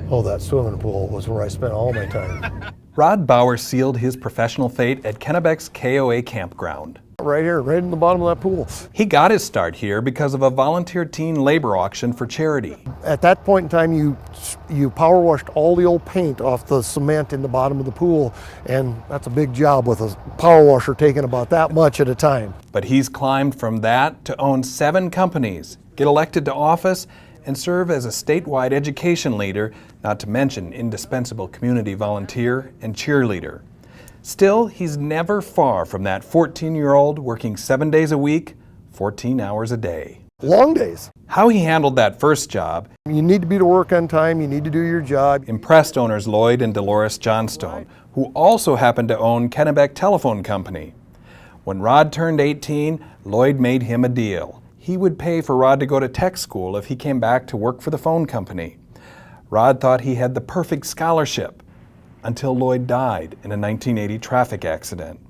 Oh, that swimming pool was where I spent all my time. Rod Bowar sealed his professional fate at Kennebec's KOA campground. Right here, right in the bottom of that pool. He got his start here because of a volunteer teen labor auction for charity. At that point in time, you power washed all the old paint off the cement in the bottom of the pool, and that's a big job with a power washer taking about that much at a time. But he's climbed from that to own 7 companies, get elected to office, and serve as a statewide education leader, not to mention indispensable community volunteer and cheerleader. Still, he's never far from that 14-year-old working 7 days a week, 14 hours a day. Long days. How he handled that first job You need to be to work on time, you need to do your job. impressed owners Lloyd and Dolores Johnstone, who also happened to own Kennebec Telephone Company. When Rod turned 18, Lloyd made him a deal. He would pay for Rod to go to tech school if he came back to work for the phone company. Rod thought he had the perfect scholarship until Lloyd died in a 1980 traffic accident.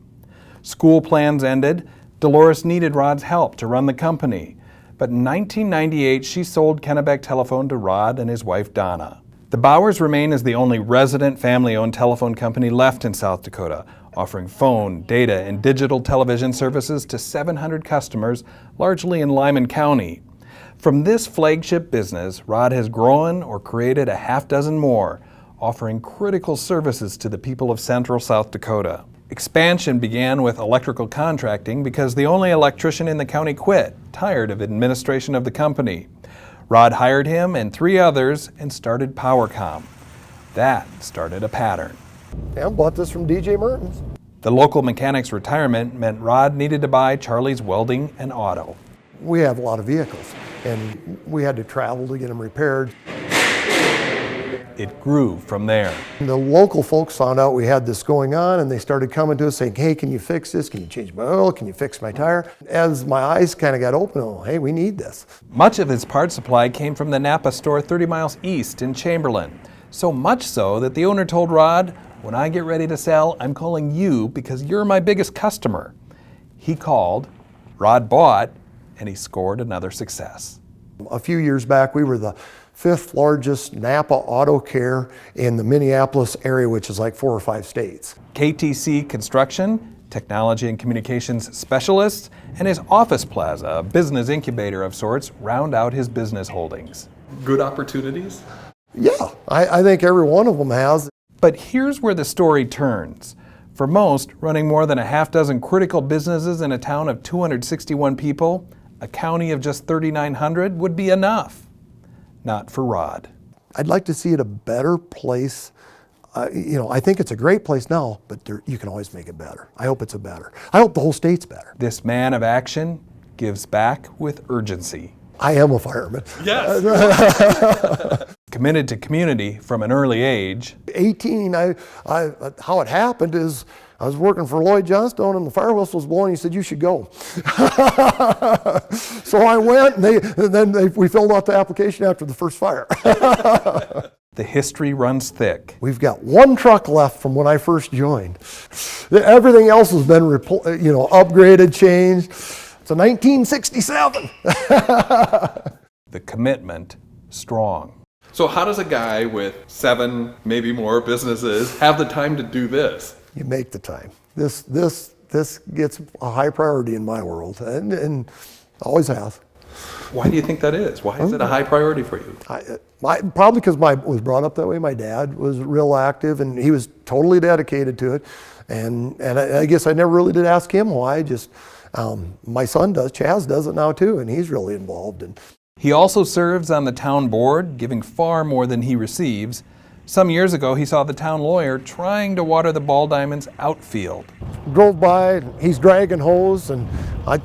School plans ended. Dolores needed Rod's help to run the company. But in 1998, she sold Kennebec Telephone to Rod and his wife Donna. The Bowars remain as the only resident family-owned telephone company left in South Dakota, offering phone, data, and digital television services to 700 customers, largely in Lyman County. From this flagship business, Rod has grown or created a half dozen more, offering critical services to the people of central South Dakota. Expansion began with electrical contracting because the only electrician in the county quit, tired of administration of the company. Rod hired him and 3 others and started PowerCom. That started a pattern. Yeah, I bought this from DJ Mertens. The local mechanic's retirement meant Rod needed to buy Charlie's Welding and Auto. We have a lot of vehicles, and we had to travel to get them repaired. It grew from there. The local folks found out we had this going on, and they started coming to us saying, hey, can you fix this? Can you change my oil? Can you fix my tire? As my eyes kind of got open, oh, hey, we need this. Much of his parts supply came from the Napa store 30 miles east in Chamberlain. So much so that the owner told Rod, when I get ready to sell, I'm calling you because you're my biggest customer. He called, Rod bought, and he scored another success. A few years back, we were the 5th largest Napa auto care in the Minneapolis area, which is like 4 or 5 states. KTC Construction, technology and communications specialists, and his office plaza, a business incubator of sorts, round out his business holdings. Good opportunities? Yeah, I think every one of them has. But here's where the story turns. For most, running more than a half dozen critical businesses in a town of 261 people, a county of just 3,900 would be enough. Not for Rod. I'd like to see it a better place. I think it's a great place now, but you can always make it better. I hope it's better. I hope the whole state's better. This man of action gives back with urgency. I am a fireman. Yes. Committed to community from an early age. 18, how it happened is I was working for Lloyd Johnstone and the fire whistle was blowing. He said, you should go. So I went, and then we filled out the application after the first fire. The history runs thick. We've got 1 truck left from when I first joined. Everything else has been upgraded, changed. It's a 1967. The commitment strong. So how does a guy with 7, maybe more businesses have the time to do this? You make the time. This gets a high priority in my world, and always has. Why do you think that is? Why is it a high priority for you? Probably because I was brought up that way. My dad was real active, and he was totally dedicated to it. And I guess I never really did ask him why. Just my son does. Chaz does it now too, and he's really involved. And he also serves on the town board, giving far more than he receives. Some years ago, he saw the town lawyer trying to water the Ball Diamond's outfield. Drove by, he's dragging hose, and I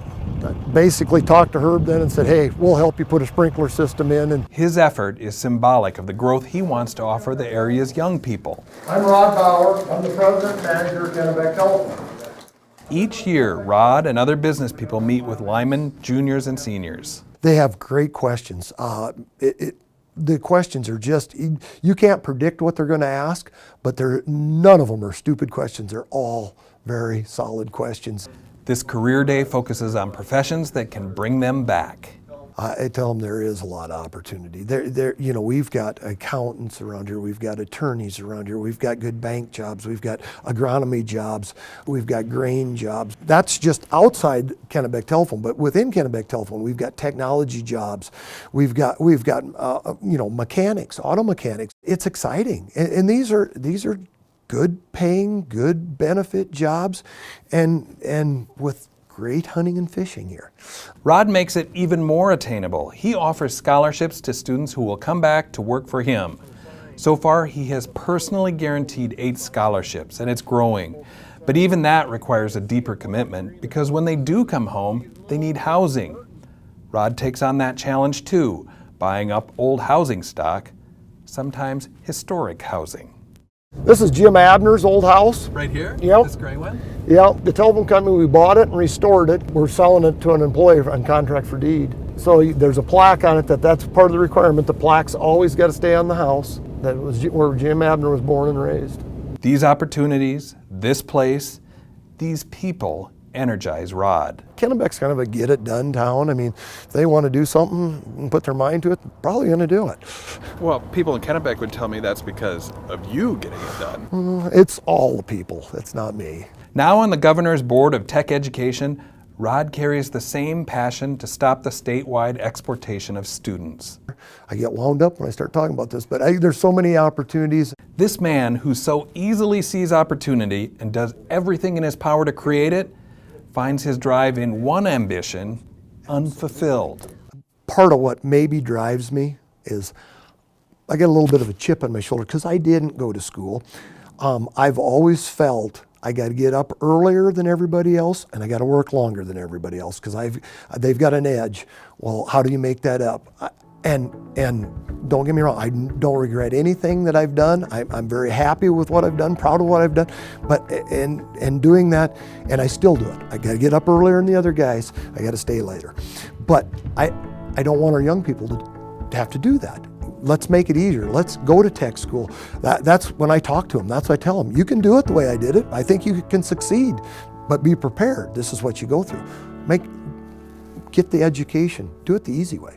basically talked to Herb then and said, hey, we'll help you put a sprinkler system in. And his effort is symbolic of the growth he wants to offer the area's young people. I'm Rod Bowar. I'm the president and manager of Kennebec Telephone. Each year, Rod and other business people meet with Lyman juniors and seniors. They have great questions. The questions are just, you can't predict what they're going to ask, but none of them are stupid questions. They're all very solid questions. This career day focuses on professions that can bring them back. I tell them there is a lot of opportunity. You know, we've got accountants around here, we've got attorneys around here, we've got good bank jobs, we've got agronomy jobs, we've got grain jobs. That's just outside Kennebec Telephone, but within Kennebec Telephone, we've got technology jobs, we've got you know, mechanics, auto mechanics. It's exciting, and these are good paying, good benefit jobs, and with great hunting and fishing here. Rod makes it even more attainable. He offers scholarships to students who will come back to work for him. So far, he has personally guaranteed 8 scholarships, and it's growing. But even that requires a deeper commitment, because when they do come home, they need housing. Rod takes on that challenge too, buying up old housing stock, sometimes historic housing. This is Jim Abner's old house. Right here? Yep. This gray one? Yeah, the telephone company, we bought it and restored it. We're selling it to an employee on contract for deed. So there's a plaque on it that's part of the requirement. The plaque's always got to stay on the house. That was where Jim Abner was born and raised. These opportunities, this place, these people energize Rod. Kennebec's kind of a get-it-done town. I mean, if they want to do something and put their mind to it, they're probably going to do it. Well, people in Kennebec would tell me that's because of you getting it done. It's all the people. It's not me. Now on the Governor's Board of Tech Education, Rod carries the same passion to stop the statewide exportation of students. I get wound up when I start talking about this, but there's so many opportunities. This man who so easily sees opportunity and does everything in his power to create it, finds his drive in one ambition unfulfilled. Part of what maybe drives me is I get a little bit of a chip on my shoulder because I didn't go to school. I've always felt I got to get up earlier than everybody else, and I got to work longer than everybody else because they've got an edge. Well, how do you make that up? And don't get me wrong, I don't regret anything that I've done. I'm very happy with what I've done, proud of what I've done. But and doing that, and I still do it. I got to get up earlier than the other guys. I got to stay later. But I don't want our young people to have to do that. Let's make it easier. Let's go to tech school. That's when I talk to them. That's what I tell them. You can do it the way I did it. I think you can succeed, but be prepared. This is what you go through. Get the education. Do it the easy way.